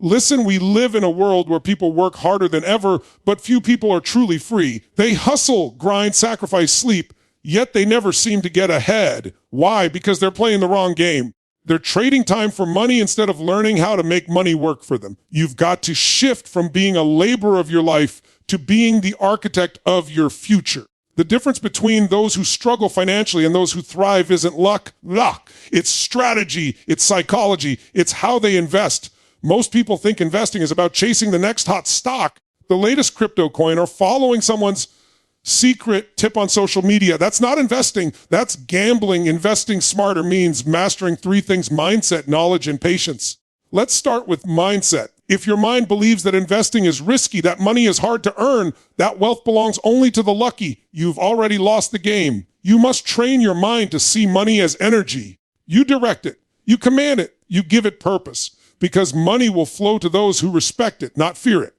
Listen, we live in a world where people work harder than ever, but few people are truly free. They hustle, grind, sacrifice, sleep, yet they never seem to get ahead. Why? Because they're playing the wrong game. They're trading time for money instead of learning how to make money work for them. You've got to shift from being a laborer of your life to being the architect of your future. The difference between those who struggle financially and those who thrive isn't luck. It's strategy, it's psychology, it's how they invest. Most people think investing is about chasing the next hot stock, the latest crypto coin, or following someone's secret tip on social media. That's not investing, that's gambling. Investing smarter means mastering three things: mindset, knowledge, and patience. Let's start with mindset. If your mind believes that investing is risky, that money is hard to earn, that wealth belongs only to the lucky, you've already lost the game. You must train your mind to see money as energy. You direct it, you command it, you give it purpose, because money will flow to those who respect it, not fear it.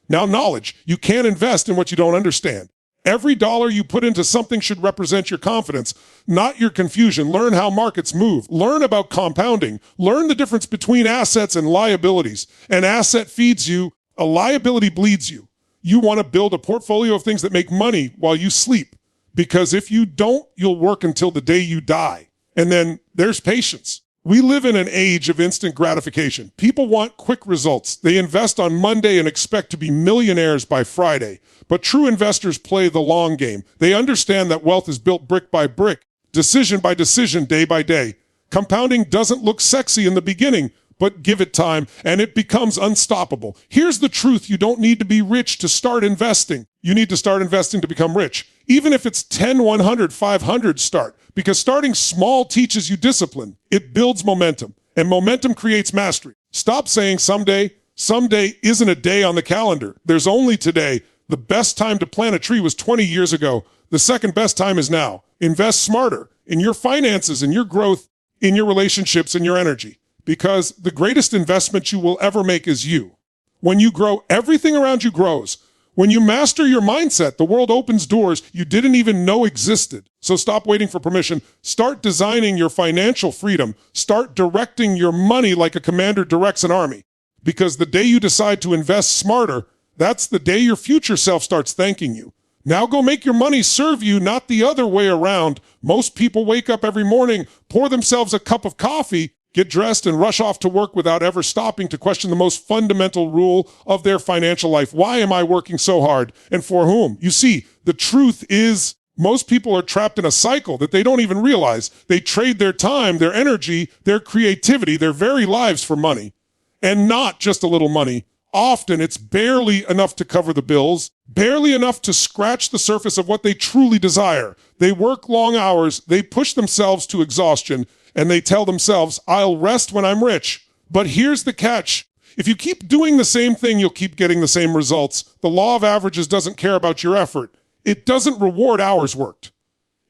Now, knowledge. You can't invest in what you don't understand. Every dollar you put into something should represent your confidence, not your confusion. Learn how markets move. Learn about compounding. Learn the difference between assets and liabilities. An asset feeds you, a liability bleeds you. You want to build a portfolio of things that make money while you sleep, because if you don't, you'll work until the day you die. And then there's patience. We live in an age of instant gratification. People want quick results. They invest on Monday and expect to be millionaires by Friday. But true investors play the long game. They understand that wealth is built brick by brick, decision by decision, day by day. Compounding doesn't look sexy in the beginning, but give it time and it becomes unstoppable. Here's the truth: you don't need to be rich to start investing. You need to start investing to become rich. Even if it's 10, 100, 500, start. Because starting small teaches you discipline. It builds momentum, and momentum creates mastery. Stop saying someday. Someday isn't a day on the calendar. There's only today. The best time to plant a tree was 20 years ago. The second best time is now. Invest smarter in your finances, in your growth, in your relationships, in your energy. Because the greatest investment you will ever make is you. When you grow, everything around you grows. When you master your mindset, the world opens doors you didn't even know existed. So stop waiting for permission. Start designing your financial freedom. Start directing your money like a commander directs an army. Because the day you decide to invest smarter, that's the day your future self starts thanking you. Now go make your money serve you, not the other way around. Most people wake up every morning, pour themselves a cup of coffee, get dressed, and rush off to work without ever stopping to question the most fundamental rule of their financial life. Why am I working so hard, and for whom? You see, the truth is most people are trapped in a cycle that they don't even realize. They trade their time, their energy, their creativity, their very lives for money. And not just a little money. Often it's barely enough to cover the bills, barely enough to scratch the surface of what they truly desire. They work long hours, they push themselves to exhaustion, and they tell themselves, I'll rest when I'm rich. But here's the catch. If you keep doing the same thing, you'll keep getting the same results. The law of averages doesn't care about your effort. It doesn't reward hours worked.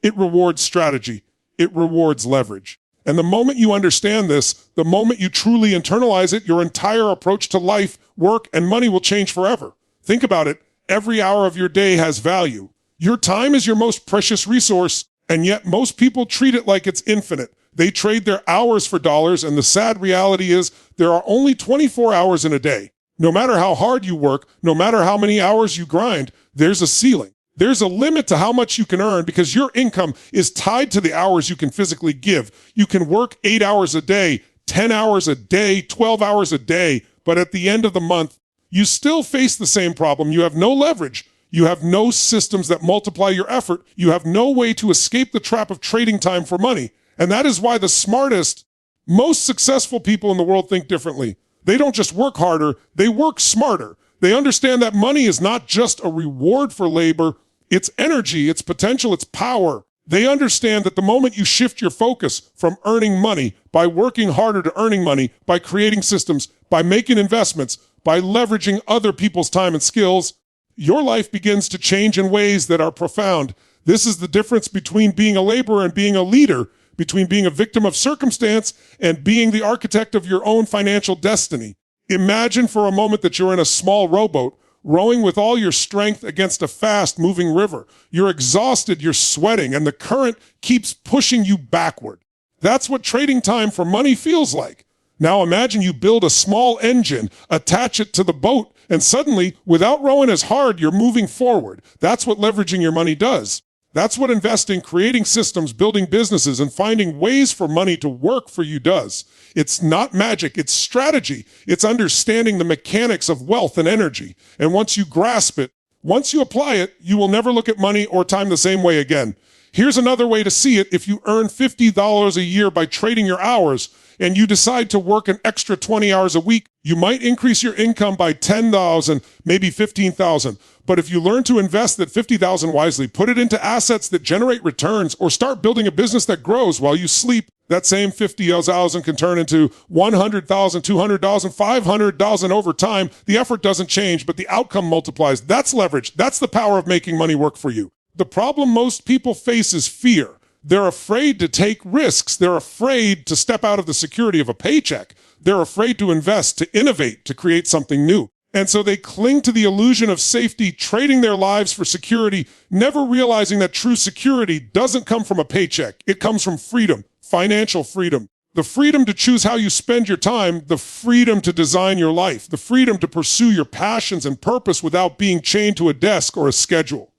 It rewards strategy. It rewards leverage. And the moment you understand this, the moment you truly internalize it, your entire approach to life, work, and money will change forever. Think about it. Every hour of your day has value. Your time is your most precious resource, and yet most people treat it like it's infinite. They trade their hours for dollars, and the sad reality is there are only 24 hours in a day. No matter how hard you work, no matter how many hours you grind, there's a ceiling. There's a limit to how much you can earn because your income is tied to the hours you can physically give. You can work 8 hours a day, 10 hours a day, 12 hours a day, but at the end of the month, you still face the same problem. You have no leverage. You have no systems that multiply your effort. You have no way to escape the trap of trading time for money. And that is why the smartest, most successful people in the world think differently. They don't just work harder, they work smarter. They understand that money is not just a reward for labor, it's energy, it's potential, it's power. They understand that the moment you shift your focus from earning money, by working harder to earning money, by creating systems, by making investments, by leveraging other people's time and skills, your life begins to change in ways that are profound. This is the difference between being a laborer and being a leader, between being a victim of circumstance and being the architect of your own financial destiny. Imagine for a moment that you're in a small rowboat, rowing with all your strength against a fast-moving river. You're exhausted, you're sweating, and the current keeps pushing you backward. That's what trading time for money feels like. Now imagine you build a small engine, attach it to the boat, and suddenly, without rowing as hard, you're moving forward. That's what leveraging your money does. That's what investing, creating systems, building businesses, and finding ways for money to work for you does. It's not magic, it's strategy. It's understanding the mechanics of wealth and energy. And once you grasp it, once you apply it, you will never look at money or time the same way again. Here's another way to see it. If you earn $50 a year by trading your hours and you decide to work an extra 20 hours a week, you might increase your income by $10,000, maybe $15,000. But if you learn to invest that $50,000 wisely, put it into assets that generate returns, or start building a business that grows while you sleep, that same $50,000 can turn into $100,000, $200,000, $500,000 over time. The effort doesn't change, but the outcome multiplies. That's leverage. That's the power of making money work for you. The problem most people face is fear. They're afraid to take risks. They're afraid to step out of the security of a paycheck. They're afraid to invest, to innovate, to create something new. And so they cling to the illusion of safety, trading their lives for security, never realizing that true security doesn't come from a paycheck. It comes from freedom, financial freedom, the freedom to choose how you spend your time, the freedom to design your life, the freedom to pursue your passions and purpose without being chained to a desk or a schedule.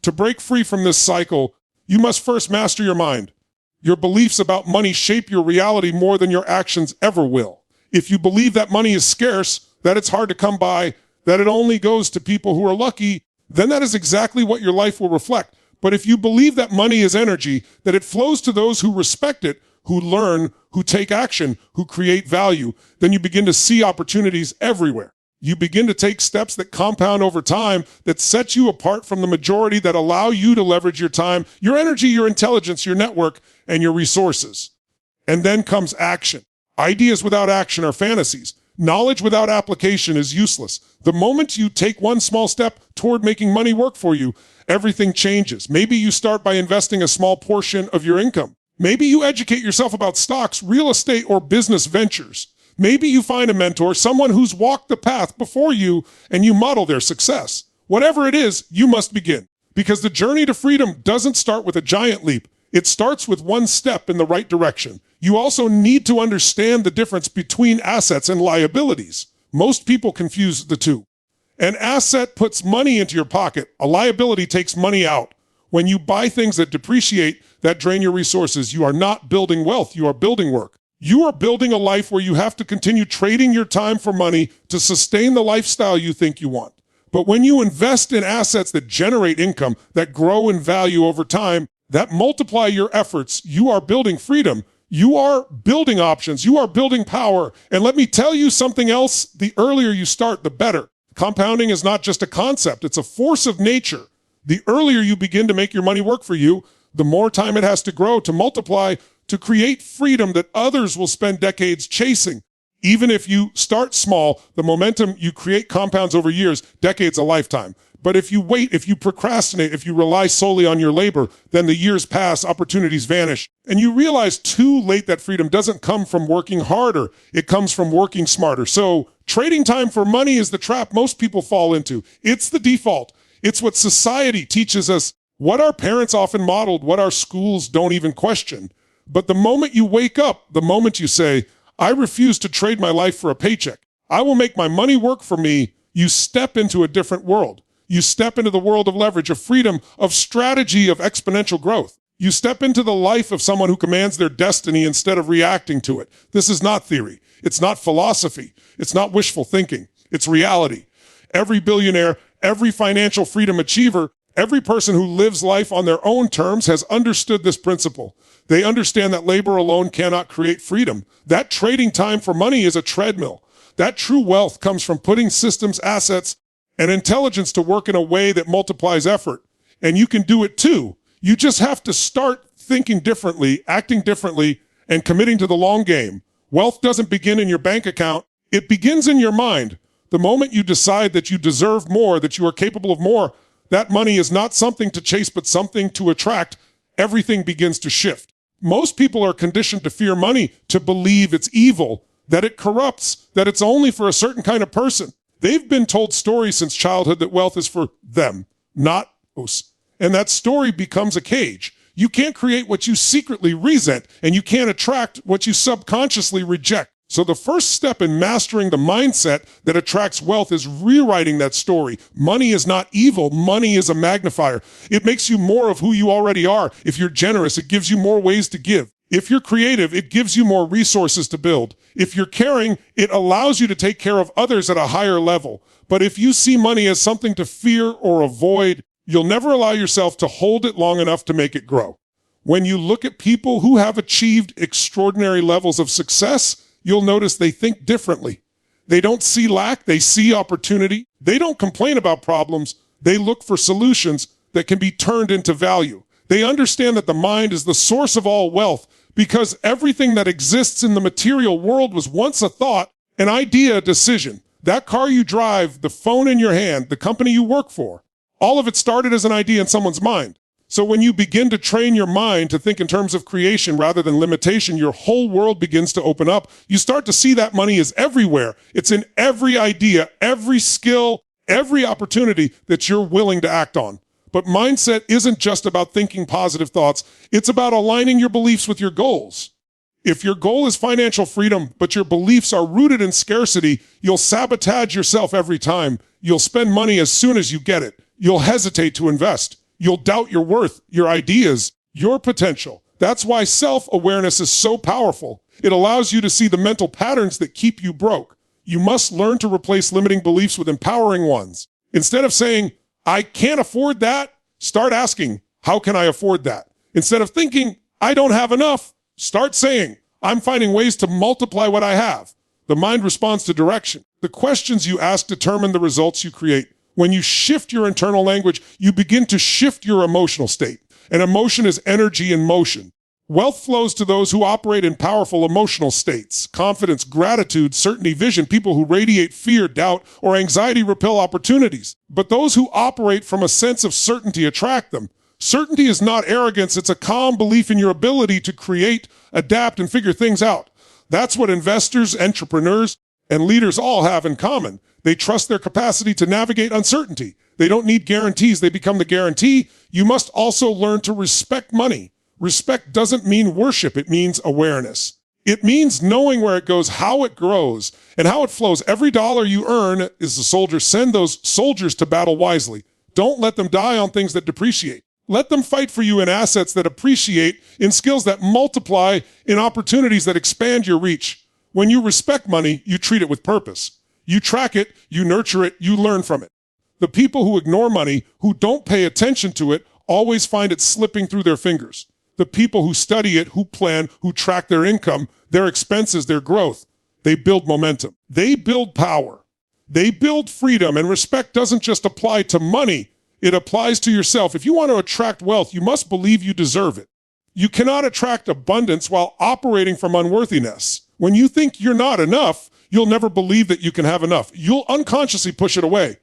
To break free from this cycle, you must first master your mind. Your beliefs about money shape your reality more than your actions ever will. If you believe that money is scarce, that it's hard to come by, that it only goes to people who are lucky, then that is exactly what your life will reflect. But if you believe that money is energy, that it flows to those who respect it, who learn, who take action, who create value, then you begin to see opportunities everywhere. You begin to take steps that compound over time, that set you apart from the majority, that allow you to leverage your time, your energy, your intelligence, your network, and your resources. And then comes action. Ideas without action are fantasies. Knowledge without application is useless. The moment you take one small step toward making money work for you, everything changes. Maybe you start by investing a small portion of your income. Maybe you educate yourself about stocks, real estate, or business ventures. Maybe you find a mentor, someone who's walked the path before you, and you model their success. Whatever it is, you must begin. Because the journey to freedom doesn't start with a giant leap. It starts with one step in the right direction. You also need to understand the difference between assets and liabilities. Most people confuse the two. An asset puts money into your pocket. A liability takes money out. When you buy things that depreciate, that drain your resources, you are not building wealth, you are building work. You are building a life where you have to continue trading your time for money to sustain the lifestyle you think you want. But when you invest in assets that generate income, that grow in value over time, that multiply your efforts, you are building freedom. You are building options. You are building power. And let me tell you something else. The earlier you start, the better. Compounding is not just a concept. It's a force of nature. The earlier you begin to make your money work for you, the more time it has to grow, to multiply, to create freedom that others will spend decades chasing. Even if you start small, the momentum you create compounds over years, decades, a lifetime. But if you wait, if you procrastinate, if you rely solely on your labor, then the years pass, opportunities vanish, and you realize too late that freedom doesn't come from working harder. It comes from working smarter. So trading time for money is the trap most people fall into. It's the default. It's what society teaches us, what our parents often modeled, what our schools don't even question. But the moment you wake up, the moment you say, I refuse to trade my life for a paycheck, I will make my money work for me, you step into a different world. You step into the world of leverage, of freedom, of strategy, of exponential growth. You step into the life of someone who commands their destiny instead of reacting to it. This is not theory. It's not philosophy. It's not wishful thinking. It's reality. Every billionaire, every financial freedom achiever, every person who lives life on their own terms has understood this principle. They understand that labor alone cannot create freedom. That trading time for money is a treadmill. That true wealth comes from putting systems, assets, and intelligence to work in a way that multiplies effort. And you can do it too. You just have to start thinking differently, acting differently, and committing to the long game. Wealth doesn't begin in your bank account. It begins in your mind. The moment you decide that you deserve more, that you are capable of more, that money is not something to chase, but something to attract. Everything begins to shift. Most people are conditioned to fear money, to believe it's evil, that it corrupts, that it's only for a certain kind of person. They've been told stories since childhood that wealth is for them, not us. And that story becomes a cage. You can't create what you secretly resent, and you can't attract what you subconsciously reject. So the first step in mastering the mindset that attracts wealth is rewriting that story. Money is not evil. Money is a magnifier. It makes you more of who you already are. If you're generous, it gives you more ways to give. If you're creative, it gives you more resources to build. If you're caring, it allows you to take care of others at a higher level. But if you see money as something to fear or avoid, you'll never allow yourself to hold it long enough to make it grow. When you look at people who have achieved extraordinary levels of success, you'll notice they think differently. They don't see lack, they see opportunity. They don't complain about problems. They look for solutions that can be turned into value. They understand that the mind is the source of all wealth because everything that exists in the material world was once a thought, an idea, a decision. That car you drive, the phone in your hand, the company you work for, all of it started as an idea in someone's mind. So when you begin to train your mind to think in terms of creation rather than limitation, your whole world begins to open up. You start to see that money is everywhere. It's in every idea, every skill, every opportunity that you're willing to act on. But mindset isn't just about thinking positive thoughts. It's about aligning your beliefs with your goals. If your goal is financial freedom, but your beliefs are rooted in scarcity, you'll sabotage yourself every time. You'll spend money as soon as you get it. You'll hesitate to invest. You'll doubt your worth, your ideas, your potential. That's why self-awareness is so powerful. It allows you to see the mental patterns that keep you broke. You must learn to replace limiting beliefs with empowering ones. Instead of saying, I can't afford that, start asking, how can I afford that? Instead of thinking, I don't have enough, start saying, I'm finding ways to multiply what I have. The mind responds to direction. The questions you ask determine the results you create. When you shift your internal language, you begin to shift your emotional state. And emotion is energy in motion. Wealth flows to those who operate in powerful emotional states. Confidence, gratitude, certainty, vision. People who radiate fear, doubt, or anxiety repel opportunities. But those who operate from a sense of certainty attract them. Certainty is not arrogance. It's a calm belief in your ability to create, adapt, and figure things out. That's what investors, entrepreneurs, and leaders all have in common. They trust their capacity to navigate uncertainty. They don't need guarantees. They become the guarantee. You must also learn to respect money. Respect doesn't mean worship. It means awareness. It means knowing where it goes, how it grows, and how it flows. Every dollar you earn is a soldier. Send those soldiers to battle wisely. Don't let them die on things that depreciate. Let them fight for you in assets that appreciate, in skills that multiply, in opportunities that expand your reach. When you respect money, you treat it with purpose. You track it, you nurture it, you learn from it. The people who ignore money, who don't pay attention to it, always find it slipping through their fingers. The people who study it, who plan, who track their income, their expenses, their growth, they build momentum. They build power. They build freedom, and respect doesn't just apply to money. It applies to yourself. If you want to attract wealth, you must believe you deserve it. You cannot attract abundance while operating from unworthiness. When you think you're not enough, you'll never believe that you can have enough. You'll unconsciously push it away.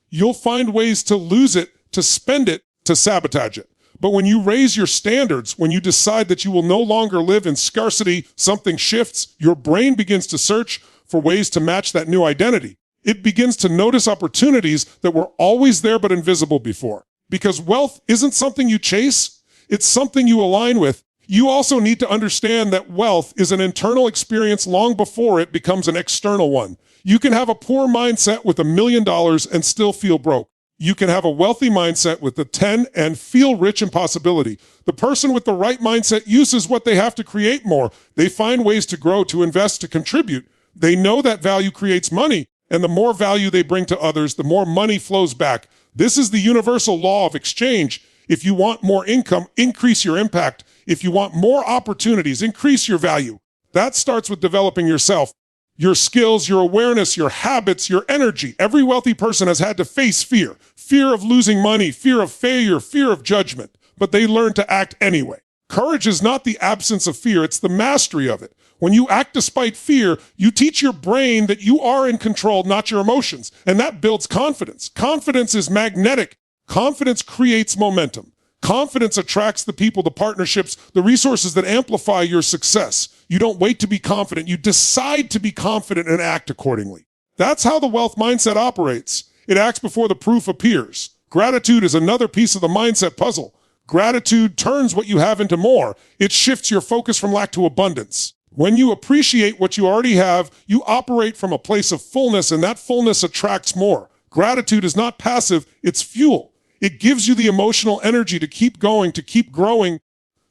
You'll find ways to lose it, to spend it, to sabotage it. But when you raise your standards, when you decide that you will no longer live in scarcity, something shifts. Your brain begins to search for ways to match that new identity. It begins to notice opportunities that were always there but invisible before. Because wealth isn't something you chase, it's something you align with. You also need to understand that wealth is an internal experience long before it becomes an external one. You can have a poor mindset with $1 million and still feel broke. You can have a wealthy mindset with the 10 and feel rich in possibility. The person with the right mindset uses what they have to create more. They find ways to grow, to invest, to contribute. They know that value creates money, and the more value they bring to others, the more money flows back. This is the universal law of exchange. If you want more income, increase your impact. If you want more opportunities, increase your value. That starts with developing yourself. Your skills, your awareness, your habits, your energy. Every wealthy person has had to face fear. Fear of losing money, fear of failure, fear of judgment. But they learn to act anyway. Courage is not the absence of fear, it's the mastery of it. When you act despite fear, you teach your brain that you are in control, not your emotions. And that builds confidence. Confidence is magnetic. Confidence creates momentum. Confidence attracts the people, the partnerships, the resources that amplify your success. You don't wait to be confident. You decide to be confident and act accordingly. That's how the wealth mindset operates. It acts before the proof appears. Gratitude is another piece of the mindset puzzle. Gratitude turns what you have into more. It shifts your focus from lack to abundance. When you appreciate what you already have, you operate from a place of fullness, and that fullness attracts more. Gratitude is not passive, it's fuel. It gives you the emotional energy to keep going, to keep growing,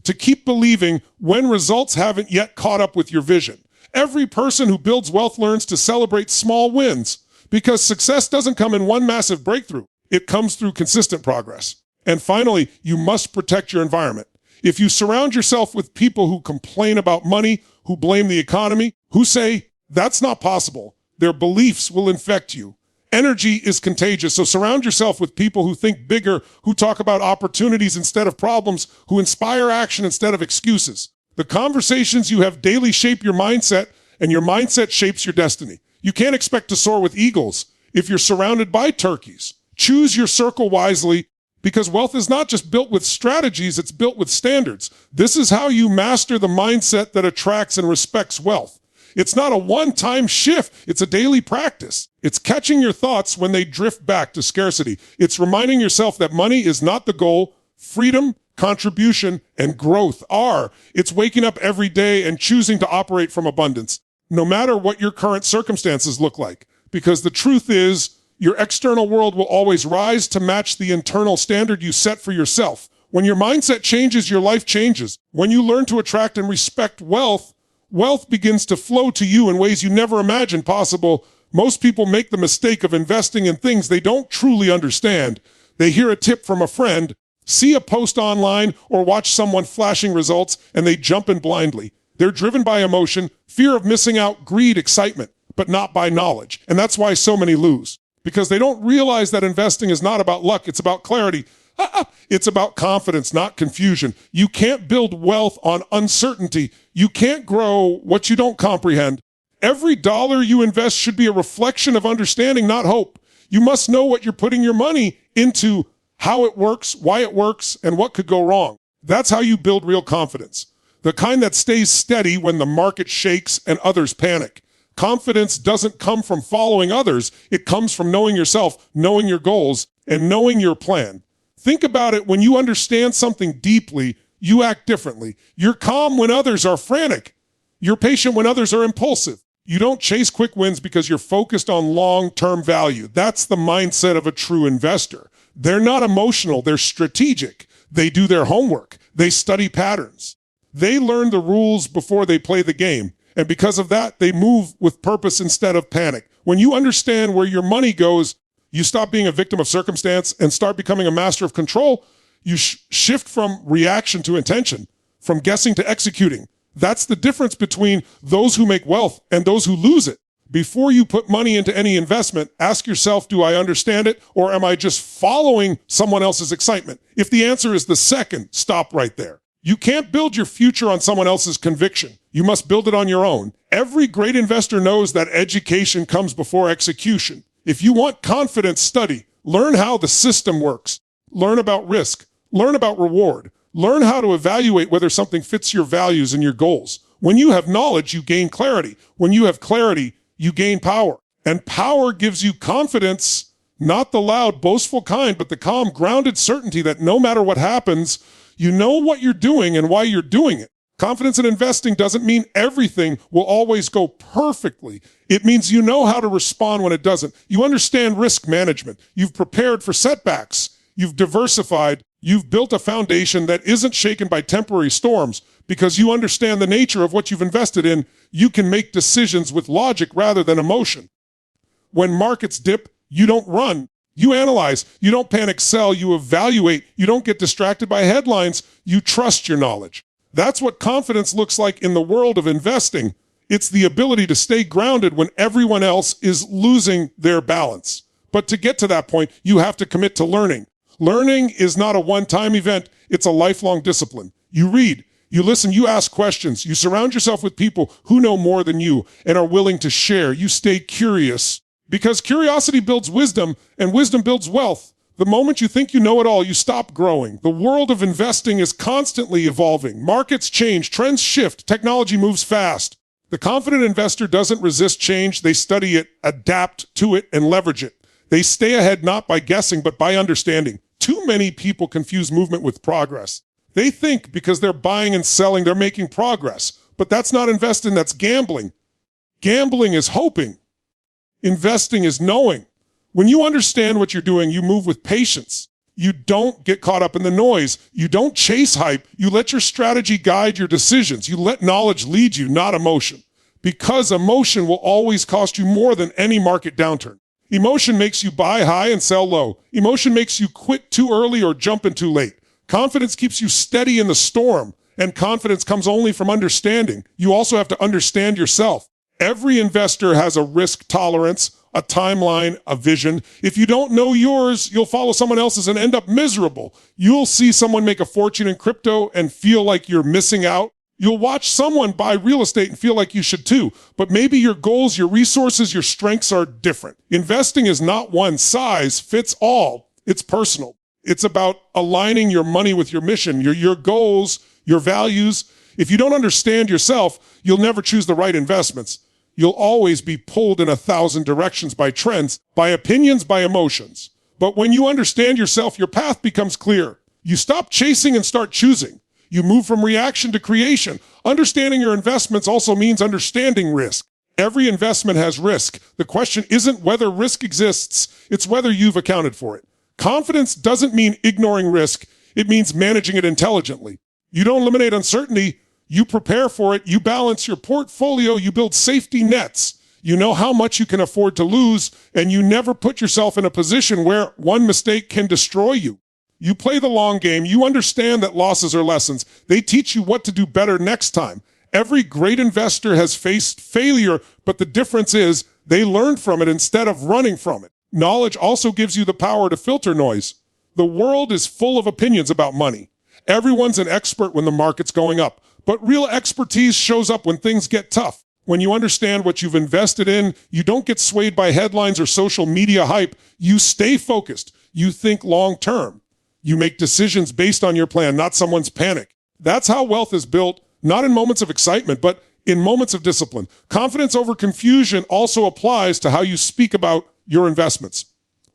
to keep believing when results haven't yet caught up with your vision. Every person who builds wealth learns to celebrate small wins, because success doesn't come in one massive breakthrough. It comes through consistent progress. And finally, you must protect your environment. If you surround yourself with people who complain about money, who blame the economy, who say, that's not possible, their beliefs will infect you. Energy is contagious, so surround yourself with people who think bigger, who talk about opportunities instead of problems, who inspire action instead of excuses. The conversations you have daily shape your mindset, and your mindset shapes your destiny. You can't expect to soar with eagles if you're surrounded by turkeys. Choose your circle wisely, because wealth is not just built with strategies, it's built with standards. This is how you master the mindset that attracts and respects wealth. It's not a one-time shift, it's a daily practice. It's catching your thoughts when they drift back to scarcity. It's reminding yourself that money is not the goal. Freedom, contribution, and growth are. It's waking up every day and choosing to operate from abundance, no matter what your current circumstances look like. Because the truth is, your external world will always rise to match the internal standard you set for yourself. When your mindset changes, your life changes. When you learn to attract and respect wealth, wealth begins to flow to you in ways you never imagined possible. Most people make the mistake of investing in things they don't truly understand. They hear a tip from a friend, see a post online, or watch someone flashing results, and they jump in blindly. They're driven by emotion, fear of missing out, greed, excitement, but not by knowledge. And that's why so many lose. Because they don't realize that investing is not about luck, it's about clarity. It's about confidence, not confusion. You can't build wealth on uncertainty. You can't grow what you don't comprehend. Every dollar you invest should be a reflection of understanding, not hope. You must know what you're putting your money into, how it works, why it works, and what could go wrong. That's how you build real confidence. The kind that stays steady when the market shakes and others panic. Confidence doesn't come from following others. It comes from knowing yourself, knowing your goals, and knowing your plan. Think about it. When you understand something deeply, you act differently. You're calm when others are frantic. You're patient when others are impulsive. You don't chase quick wins because you're focused on long-term value. That's the mindset of a true investor. They're not emotional. They're strategic. They do their homework. They study patterns. They learn the rules before they play the game. And because of that, they move with purpose instead of panic. When you understand where your money goes, you stop being a victim of circumstance and start becoming a master of control. You shift from reaction to intention, from guessing to executing. That's the difference between those who make wealth and those who lose it. Before you put money into any investment, ask yourself, do I understand it, or am I just following someone else's excitement? If the answer is the second, stop right there. You can't build your future on someone else's conviction. You must build it on your own. Every great investor knows that education comes before execution. If you want confidence, study. Learn how the system works. Learn about risk. Learn about reward. Learn how to evaluate whether something fits your values and your goals. When you have knowledge, you gain clarity. When you have clarity, you gain power. And power gives you confidence, not the loud, boastful kind, but the calm, grounded certainty that no matter what happens, you know what you're doing and why you're doing it. Confidence in investing doesn't mean everything will always go perfectly. It means you know how to respond when it doesn't. You understand risk management. You've prepared for setbacks. You've diversified. You've built a foundation that isn't shaken by temporary storms. Because you understand the nature of what you've invested in, you can make decisions with logic rather than emotion. When markets dip, you don't run. You analyze. You don't panic sell. You evaluate. You don't get distracted by headlines. You trust your knowledge. That's what confidence looks like in the world of investing. It's the ability to stay grounded when everyone else is losing their balance. But to get to that point, you have to commit to learning. Learning is not a one-time event. It's a lifelong discipline. You read, you listen, you ask questions. You surround yourself with people who know more than you and are willing to share. You stay curious because curiosity builds wisdom and wisdom builds wealth. The moment you think you know it all, you stop growing. The world of investing is constantly evolving. Markets change, trends shift, technology moves fast. The confident investor doesn't resist change. They study it, adapt to it, and leverage it. They stay ahead not by guessing, but by understanding. Too many people confuse movement with progress. They think because they're buying and selling, they're making progress. But that's not investing, that's gambling. Gambling is hoping. Investing is knowing. When you understand what you're doing, you move with patience. You don't get caught up in the noise. You don't chase hype. You let your strategy guide your decisions. You let knowledge lead you, not emotion. Because emotion will always cost you more than any market downturn. Emotion makes you buy high and sell low. Emotion makes you quit too early or jump in too late. Confidence keeps you steady in the storm, and confidence comes only from understanding. You also have to understand yourself. Every investor has a risk tolerance, a timeline, a vision. If you don't know yours, you'll follow someone else's and end up miserable. You'll see someone make a fortune in crypto and feel like you're missing out. You'll watch someone buy real estate and feel like you should too. But maybe your goals, your resources, your strengths are different. Investing is not one size fits all. It's personal. It's about aligning your money with your mission, your goals, your values. If you don't understand yourself, you'll never choose the right investments. You'll always be pulled in 1,000 directions by trends, by opinions, by emotions. But when you understand yourself, your path becomes clear. You stop chasing and start choosing. You move from reaction to creation. Understanding your investments also means understanding risk. Every investment has risk. The question isn't whether risk exists, it's whether you've accounted for it. Confidence doesn't mean ignoring risk. It means managing it intelligently. You don't eliminate uncertainty. You prepare for it. You balance your portfolio. You build safety nets. You know how much you can afford to lose, and you never put yourself in a position where one mistake can destroy you. You play the long game. You understand that losses are lessons. They teach you what to do better next time. Every great investor has faced failure, but the difference is they learned from it instead of running from it. Knowledge also gives you the power to filter noise. The world is full of opinions about money. Everyone's an expert when the market's going up, but real expertise shows up when things get tough. When you understand what you've invested in, you don't get swayed by headlines or social media hype. You stay focused. You think long term. You make decisions based on your plan, not someone's panic. That's how wealth is built, not in moments of excitement, but in moments of discipline. Confidence over confusion also applies to how you speak about your investments.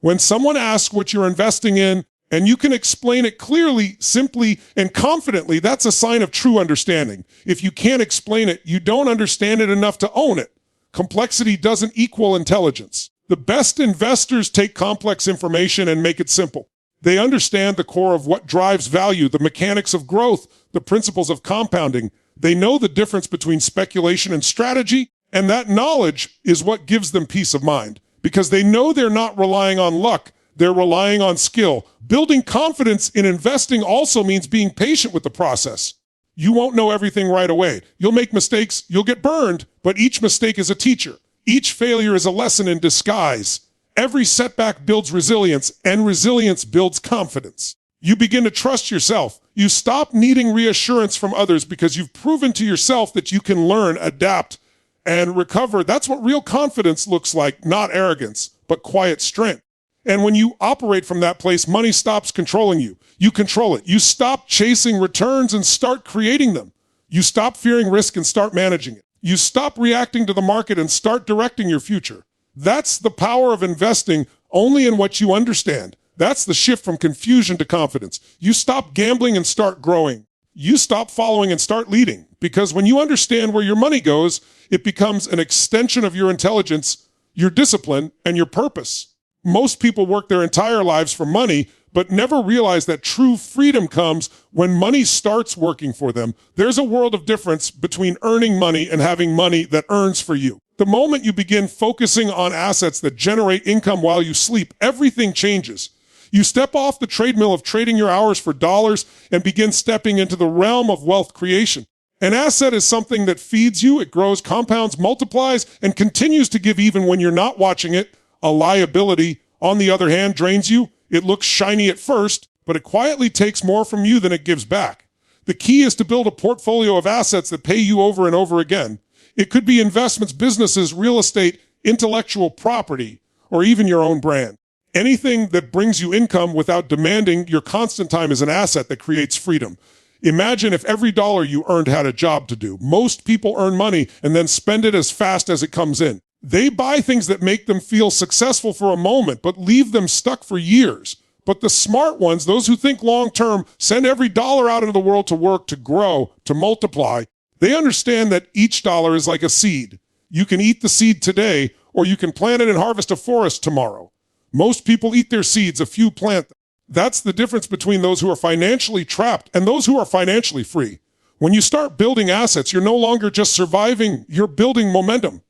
When someone asks what you're investing in, and you can explain it clearly, simply, and confidently, that's a sign of true understanding. If you can't explain it, you don't understand it enough to own it. Complexity doesn't equal intelligence. The best investors take complex information and make it simple. They understand the core of what drives value, the mechanics of growth, the principles of compounding. They know the difference between speculation and strategy, and that knowledge is what gives them peace of mind. Because they know they're not relying on luck, they're relying on skill. Building confidence in investing also means being patient with the process. You won't know everything right away. You'll make mistakes, you'll get burned, but each mistake is a teacher. Each failure is a lesson in disguise. Every setback builds resilience, and resilience builds confidence. You begin to trust yourself. You stop needing reassurance from others because you've proven to yourself that you can learn, adapt, and recover. That's what real confidence looks like, not arrogance, but quiet strength. And when you operate from that place, money stops controlling you. You control it. You stop chasing returns and start creating them. You stop fearing risk and start managing it. You stop reacting to the market and start directing your future. That's the power of investing only in what you understand. That's the shift from confusion to confidence. You stop gambling and start growing. You stop following and start leading. Because when you understand where your money goes, it becomes an extension of your intelligence, your discipline, and your purpose. Most people work their entire lives for money, but never realize that true freedom comes when money starts working for them. There's a world of difference between earning money and having money that earns for you. The moment you begin focusing on assets that generate income while you sleep, everything changes. You step off the treadmill of trading your hours for dollars and begin stepping into the realm of wealth creation. An asset is something that feeds you, it grows, compounds, multiplies, and continues to give even when you're not watching it. A liability, on the other hand, drains you. It looks shiny at first, but it quietly takes more from you than it gives back. The key is to build a portfolio of assets that pay you over and over again. It could be investments, businesses, real estate, intellectual property, or even your own brand. Anything that brings you income without demanding your constant time is an asset that creates freedom. Imagine if every dollar you earned had a job to do. Most people earn money and then spend it as fast as it comes in. They buy things that make them feel successful for a moment, but leave them stuck for years. But the smart ones, those who think long term, send every dollar out into the world to work, to grow, to multiply. They understand that each dollar is like a seed. You can eat the seed today, or you can plant it and harvest a forest tomorrow. Most people eat their seeds, a few plant them. That's the difference between those who are financially trapped and those who are financially free. When you start building assets, you're no longer just surviving, you're building momentum.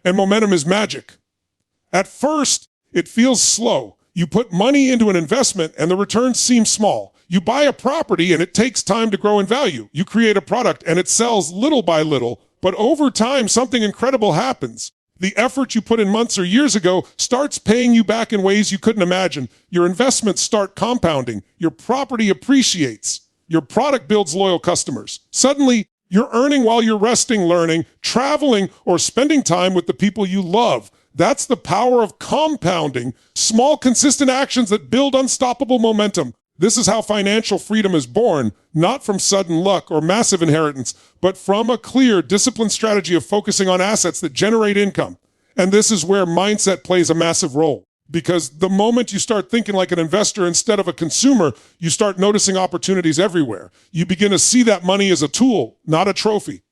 And momentum is magic. At first, it feels slow. You put money into an investment and the returns seem small. You buy a property and it takes time to grow in value. You create a product and it sells little by little, but over time, something incredible happens. The effort you put in months or years ago starts paying you back in ways you couldn't imagine. Your investments start compounding. Your property appreciates. Your product builds loyal customers. Suddenly, you're earning while you're resting, learning, traveling, or spending time with the people you love. That's the power of compounding, small, consistent actions that build unstoppable momentum. This is how financial freedom is born, not from sudden luck or massive inheritance, but from a clear, disciplined strategy of focusing on assets that generate income. And this is where mindset plays a massive role. Because the moment you start thinking like an investor instead of a consumer, you start noticing opportunities everywhere. You begin to see that money as a tool, not a trophy.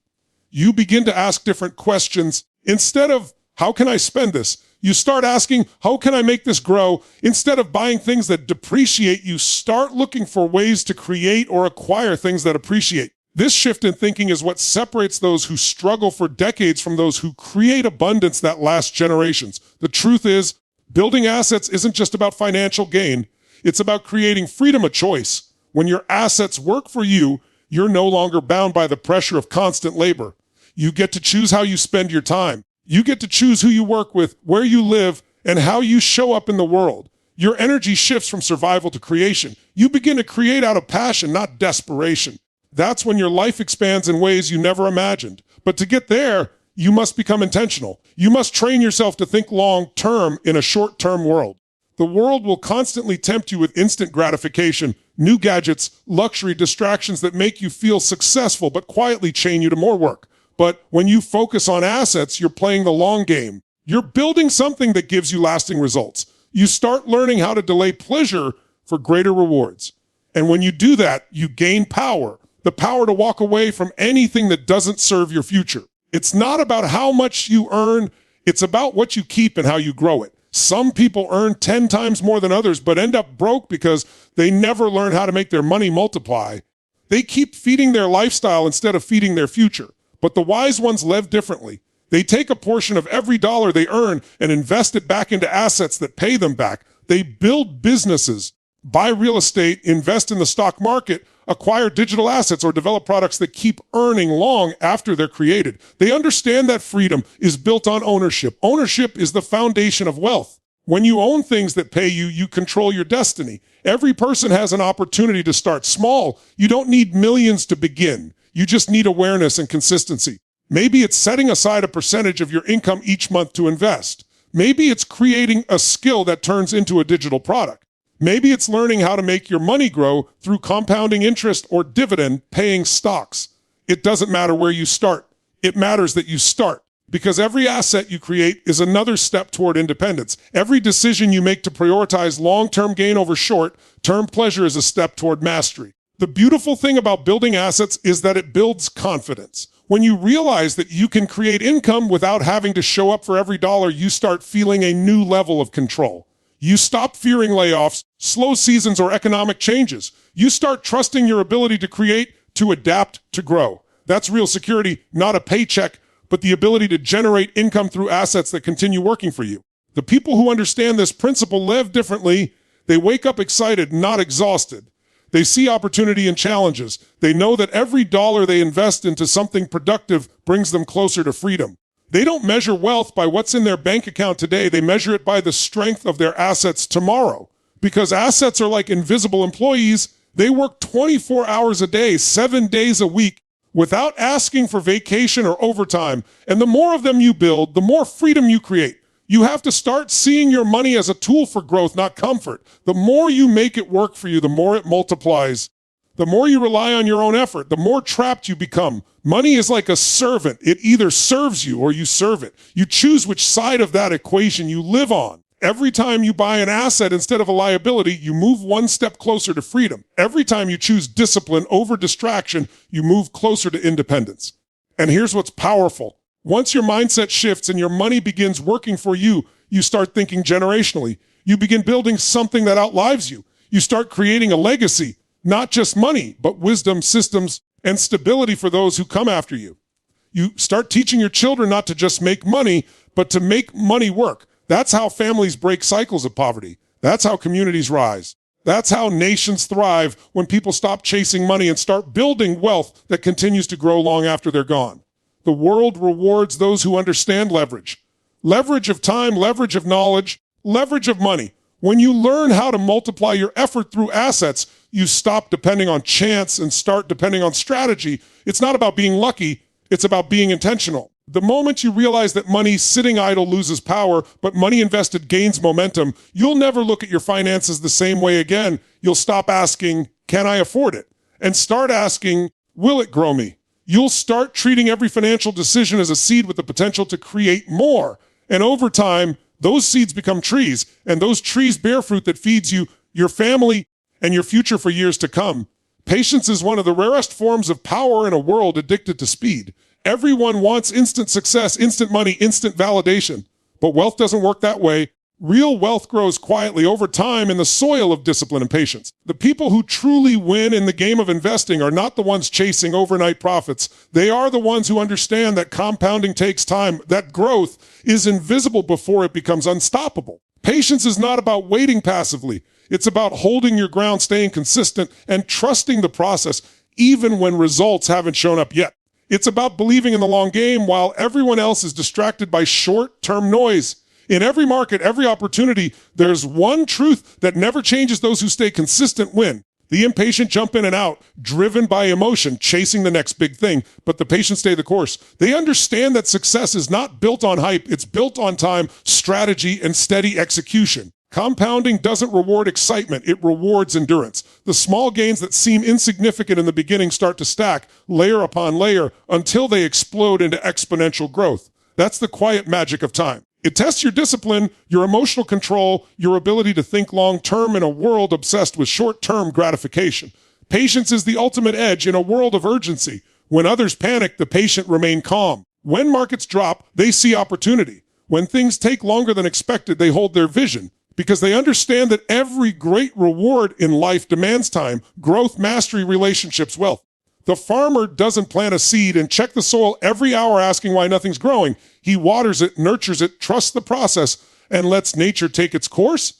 You begin to ask different questions. Instead of, how can I spend this? You start asking, how can I make this grow? Instead of buying things that depreciate, you start looking for ways to create or acquire things that appreciate. This shift in thinking is what separates those who struggle for decades from those who create abundance that lasts generations. The truth is, building assets isn't just about financial gain. It's about creating freedom of choice. When your assets work for you, you're no longer bound by the pressure of constant labor. You get to choose how you spend your time. You get to choose who you work with, where you live, and how you show up in the world. Your energy shifts from survival to creation. You begin to create out of passion, not desperation. That's when your life expands in ways you never imagined. But to get there, you must become intentional. You must train yourself to think long-term in a short-term world. The world will constantly tempt you with instant gratification, new gadgets, luxury, distractions that make you feel successful but quietly chain you to more work. But when you focus on assets, you're playing the long game. You're building something that gives you lasting results. You start learning how to delay pleasure for greater rewards. And when you do that, you gain power, the power to walk away from anything that doesn't serve your future. It's not about how much you earn, it's about what you keep and how you grow it. Some people earn 10 times more than others, but end up broke because they never learn how to make their money multiply. They keep feeding their lifestyle instead of feeding their future. But the wise ones live differently. They take a portion of every dollar they earn and invest it back into assets that pay them back. They build businesses, buy real estate, invest in the stock market, acquire digital assets, or develop products that keep earning long after they're created. They understand that freedom is built on ownership. Ownership is the foundation of wealth. When you own things that pay you, you control your destiny. Every person has an opportunity to start small. You don't need millions to begin. You just need awareness and consistency. Maybe it's setting aside a percentage of your income each month to invest. Maybe it's creating a skill that turns into a digital product. Maybe it's learning how to make your money grow through compounding interest or dividend-paying stocks. It doesn't matter where you start. It matters that you start. Because every asset you create is another step toward independence. Every decision you make to prioritize long-term gain over short-term pleasure is a step toward mastery. The beautiful thing about building assets is that it builds confidence. When you realize that you can create income without having to show up for every dollar, you start feeling a new level of control. You stop fearing layoffs, slow seasons, or economic changes. You start trusting your ability to create, to adapt, to grow. That's real security, not a paycheck, but the ability to generate income through assets that continue working for you. The people who understand this principle live differently. They wake up excited, not exhausted. They see opportunity and challenges. They know that every dollar they invest into something productive brings them closer to freedom. They don't measure wealth by what's in their bank account today. They measure it by the strength of their assets tomorrow. Because assets are like invisible employees. They work 24 hours a day, 7 days a week, without asking for vacation or overtime. And the more of them you build, the more freedom you create. You have to start seeing your money as a tool for growth, not comfort. The more you make it work for you, the more it multiplies. The more you rely on your own effort, the more trapped you become. Money is like a servant. It either serves you or you serve it. You choose which side of that equation you live on. Every time you buy an asset instead of a liability, you move one step closer to freedom. Every time you choose discipline over distraction, you move closer to independence. And here's what's powerful. Once your mindset shifts and your money begins working for you, you start thinking generationally. You begin building something that outlives you. You start creating a legacy, not just money, but wisdom, systems, and stability for those who come after you. You start teaching your children not to just make money, but to make money work. That's how families break cycles of poverty. That's how communities rise. That's how nations thrive when people stop chasing money and start building wealth that continues to grow long after they're gone. The world rewards those who understand leverage. Leverage of time, leverage of knowledge, leverage of money. When you learn how to multiply your effort through assets, you stop depending on chance and start depending on strategy. It's not about being lucky. It's about being intentional. The moment you realize that money sitting idle loses power, but money invested gains momentum, you'll never look at your finances the same way again. You'll stop asking, can I afford it? And start asking, will it grow me? You'll start treating every financial decision as a seed with the potential to create more. And over time, those seeds become trees, and those trees bear fruit that feeds you, your family, and your future for years to come. Patience is one of the rarest forms of power in a world addicted to speed. Everyone wants instant success, instant money, instant validation. But wealth doesn't work that way. Real wealth grows quietly over time in the soil of discipline and patience. The people who truly win in the game of investing are not the ones chasing overnight profits. They are the ones who understand that compounding takes time, that growth is invisible before it becomes unstoppable. Patience is not about waiting passively. It's about holding your ground, staying consistent, and trusting the process even when results haven't shown up yet. It's about believing in the long game while everyone else is distracted by short-term noise. In every market, every opportunity, there's one truth that never changes. Those who stay consistent win. The impatient jump in and out, driven by emotion, chasing the next big thing, but the patient stay the course. They understand that success is not built on hype. It's built on time, strategy, and steady execution. Compounding doesn't reward excitement, it rewards endurance. The small gains that seem insignificant in the beginning start to stack, layer upon layer, until they explode into exponential growth. That's the quiet magic of time. It tests your discipline, your emotional control, your ability to think long-term in a world obsessed with short-term gratification. Patience is the ultimate edge in a world of urgency. When others panic, the patient remain calm. When markets drop, they see opportunity. When things take longer than expected, they hold their vision. Because they understand that every great reward in life demands time, growth, mastery, relationships, wealth. The farmer doesn't plant a seed and check the soil every hour asking why nothing's growing. He waters it, nurtures it, trusts the process, and lets nature take its course.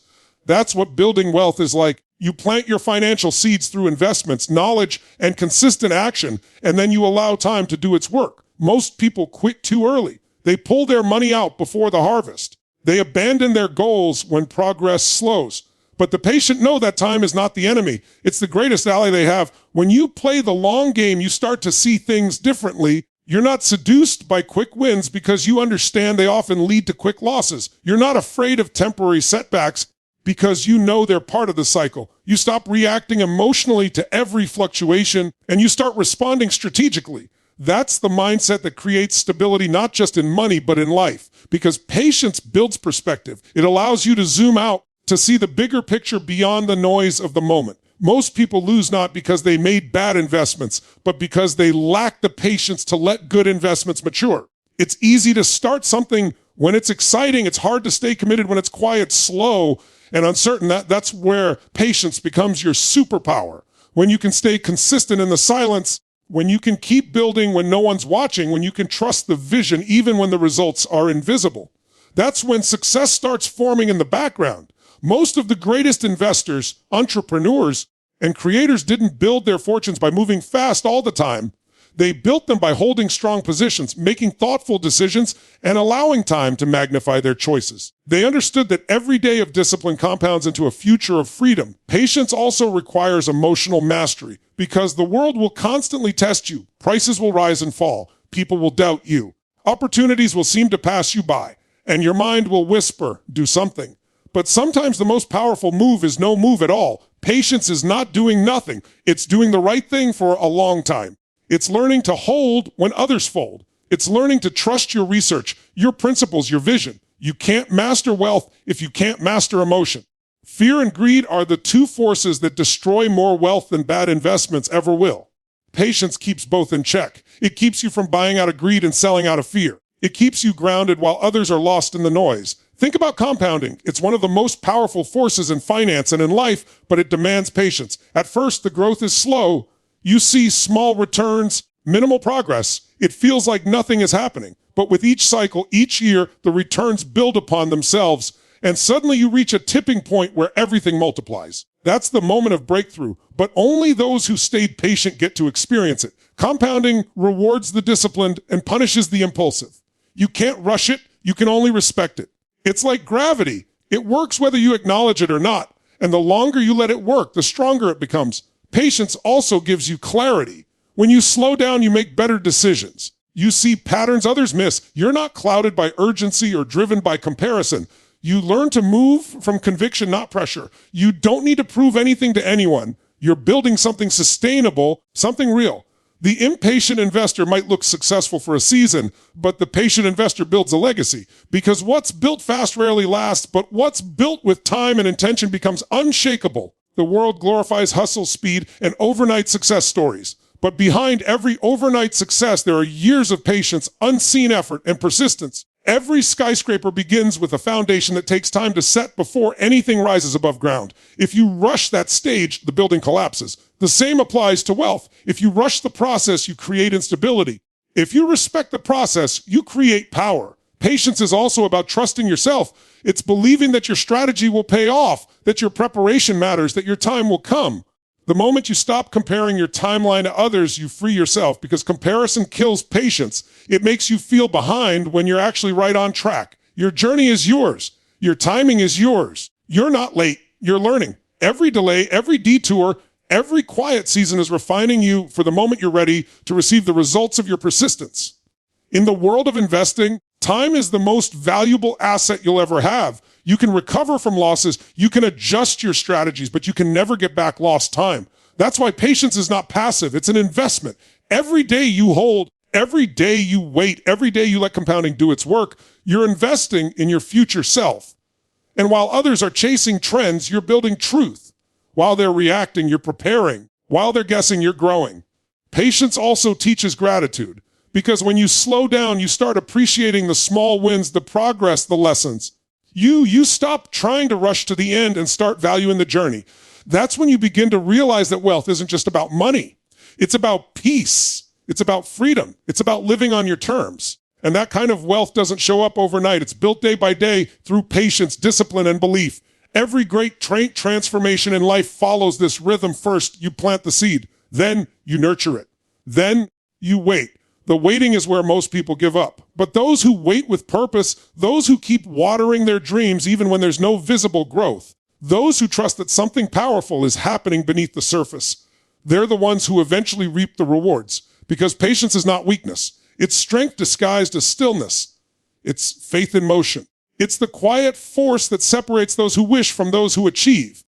That's what building wealth is like. You plant your financial seeds through investments, knowledge, and consistent action, and then you allow time to do its work. Most people quit too early. They pull their money out before the harvest. They abandon their goals when progress slows. But the patient know that time is not the enemy. It's the greatest ally they have. When you play the long game, you start to see things differently. You're not seduced by quick wins because you understand they often lead to quick losses. You're not afraid of temporary setbacks because you know they're part of the cycle. You stop reacting emotionally to every fluctuation and you start responding strategically. That's the mindset that creates stability, not just in money, but in life. Because patience builds perspective. It allows you to zoom out to see the bigger picture beyond the noise of the moment. Most people lose not because they made bad investments, but because they lack the patience to let good investments mature. It's easy to start something when it's exciting. It's hard to stay committed when it's quiet, slow, and uncertain. That's where patience becomes your superpower. When you can stay consistent in the silence, when you can keep building when no one's watching, when you can trust the vision even when the results are invisible. That's when success starts forming in the background. Most of the greatest investors, entrepreneurs, and creators didn't build their fortunes by moving fast all the time. They built them by holding strong positions, making thoughtful decisions, and allowing time to magnify their choices. They understood that every day of discipline compounds into a future of freedom. Patience also requires emotional mastery because the world will constantly test you. Prices will rise and fall. People will doubt you. Opportunities will seem to pass you by, and your mind will whisper, do something. But sometimes the most powerful move is no move at all. Patience is not doing nothing. It's doing the right thing for a long time. It's learning to hold when others fold. It's learning to trust your research, your principles, your vision. You can't master wealth if you can't master emotion. Fear and greed are the two forces that destroy more wealth than bad investments ever will. Patience keeps both in check. It keeps you from buying out of greed and selling out of fear. It keeps you grounded while others are lost in the noise. Think about compounding. It's one of the most powerful forces in finance and in life, but it demands patience. At first, the growth is slow. You see small returns, minimal progress. It feels like nothing is happening. But with each cycle, each year, the returns build upon themselves, and suddenly you reach a tipping point where everything multiplies. That's the moment of breakthrough, but only those who stayed patient get to experience it. Compounding rewards the disciplined and punishes the impulsive. You can't rush it, you can only respect it. It's like gravity. It works whether you acknowledge it or not, and the longer you let it work, the stronger it becomes. Patience also gives you clarity. When you slow down, you make better decisions. You see patterns others miss. You're not clouded by urgency or driven by comparison. You learn to move from conviction, not pressure. You don't need to prove anything to anyone. You're building something sustainable, something real. The impatient investor might look successful for a season, but the patient investor builds a legacy. Because what's built fast rarely lasts, but what's built with time and intention becomes unshakable. The world glorifies hustle, speed, and overnight success stories. But behind every overnight success, there are years of patience, unseen effort, and persistence. Every skyscraper begins with a foundation that takes time to set before anything rises above ground. If you rush that stage, the building collapses. The same applies to wealth. If you rush the process, you create instability. If you respect the process, you create power. Patience is also about trusting yourself. It's believing that your strategy will pay off, that your preparation matters, that your time will come. The moment you stop comparing your timeline to others, you free yourself, because comparison kills patience. It makes you feel behind when you're actually right on track. Your journey is yours. Your timing is yours. You're not late. You're learning. Every delay, every detour, every quiet season is refining you for the moment you're ready to receive the results of your persistence. In the world of investing, time is the most valuable asset you'll ever have. You can recover from losses, you can adjust your strategies, but you can never get back lost time. That's why patience is not passive, it's an investment. Every day you hold, every day you wait, every day you let compounding do its work, you're investing in your future self. And while others are chasing trends, you're building truth. While they're reacting, you're preparing. While they're guessing, you're growing. Patience also teaches gratitude, because when you slow down, you start appreciating the small wins, the progress, the lessons. You stop trying to rush to the end and start valuing the journey. That's when you begin to realize that wealth isn't just about money. It's about peace. It's about freedom. It's about living on your terms. And that kind of wealth doesn't show up overnight. It's built day by day through patience, discipline, and belief. Every great transformation in life follows this rhythm. First, you plant the seed. Then you nurture it. Then you wait. The waiting is where most people give up. But those who wait with purpose, those who keep watering their dreams even when there's no visible growth, those who trust that something powerful is happening beneath the surface, they're the ones who eventually reap the rewards. Because patience is not weakness. It's strength disguised as stillness. It's faith in motion. It's the quiet force that separates those who wish from those who achieve.